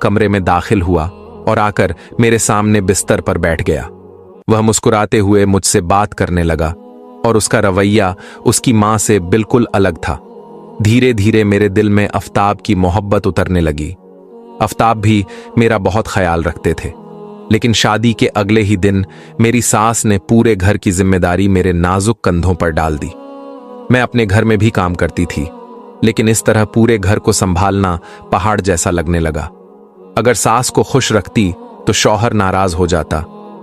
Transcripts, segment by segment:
कमरे में दाखिल हुआ और आकर मेरे सामने बिस्तर पर बैठ गया। वह मुस्कुराते हुए मुझसे बात करने लगा और उसका रवैया उसकी मां से बिल्कुल अलग था। धीरे धीरे मेरे दिल में आफ्ताब की मोहब्बत उतरने लगी। आफ्ताब भी मेरा बहुत ख्याल रखते थे, लेकिन शादी के अगले ही दिन मेरी सास ने पूरे घर की जिम्मेदारी मेरे नाजुक कंधों पर डाल दी। मैं अपने घर में भी काम करती थी, लेकिन इस तरह पूरे घर को संभालना पहाड़ जैसा लगने लगा। अगर सास को खुश रखती तो शौहर नाराज हो जाता,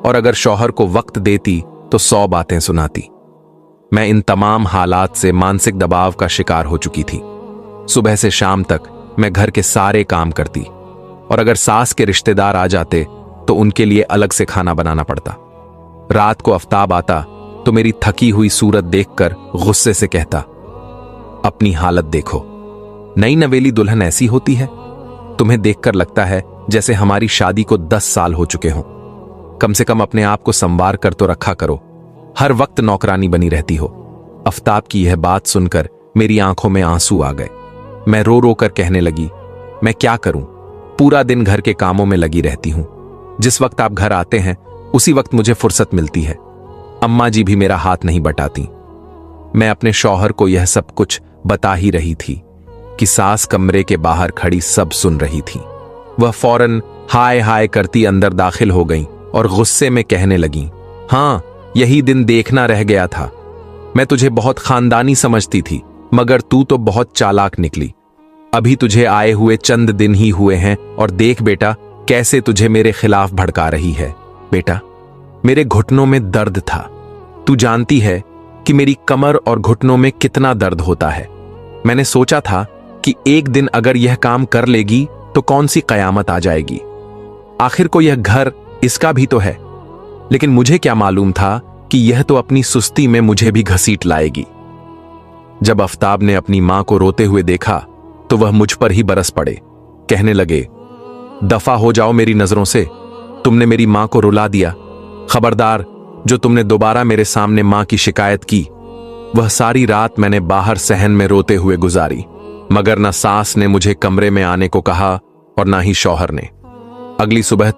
और अगर शौहर को वक्त देती तो 100 बातें सुनाती। मैं इन तमाम हालात से मानसिक दबाव का शिकार हो चुकी थी। सुबह से शाम तक मैं घर के सारे काम करती, और अगर सास के रिश्तेदार आ जाते तो उनके लिए अलग से खाना बनाना पड़ता। रात को आफ्ताब आता तो मेरी थकी हुई सूरत देखकर गुस्से से कहता, अपनी हालत देखो, नई नवेली दुल्हन ऐसी होती है? तुम्हें देखकर लगता है जैसे हमारी शादी को 10 साल हो चुके हों। कम से कम अपने आप को संवार कर तो रखा करो, हर वक्त नौकरानी बनी रहती हो। आफ्ताब की यह बात सुनकर मेरी आंखों में आंसू आ गए। मैं रो रो कर कहने लगी, मैं क्या करूं, पूरा दिन घर के कामों में लगी रहती हूं। जिस वक्त आप घर आते हैं उसी वक्त मुझे फुर्सत मिलती है। अम्मा जी भी मेरा हाथ नहीं बटाती। मैं अपने शौहर को यह सब कुछ बता ही रही थी कि सास कमरे के बाहर खड़ी सब सुन रही थी। वह फौरन हाय हाय करती अंदर दाखिल हो गई और गुस्से में कहने लगी, हाँ, यही दिन देखना रह गया था। मैं तुझे बहुत खानदानी समझती थी, मगर तू तो बहुत चालाक निकली। अभी तुझे आए हुए चंद दिन ही हुए हैं और देख बेटा कैसे तुझे मेरे खिलाफ भड़का रही है। बेटा, मेरे घुटनों में दर्द था। तू जानती है कि मेरी कमर और घुटनों में कितना दर्द होता है। मैंने सोचा था कि एक दिन अगर यह काम कर लेगी तो कौन सी कयामत आ जाएगी। आखिर को यह घर इसका भी तो है। लेकिन मुझे क्या मालूम था कि यह तो अपनी सुस्ती में मुझे भी घसीट लाएगी। जब आफ्ताब ने अपनी मां को रोते हुए देखा तो वह मुझ पर ही बरस पड़े। कहने लगे, दफा हो जाओ मेरी नजरों से, तुमने मेरी मां को रुला दिया। खबरदार, जो तुमने दोबारा मेरे सामने मां की शिकायत की। वह सारी रात मैंने बाहर सहन में रोते हुए गुजारी, मगर न सास ने मुझे कमरे में आने को कहा और ना ही शौहर ने। अगली सुबह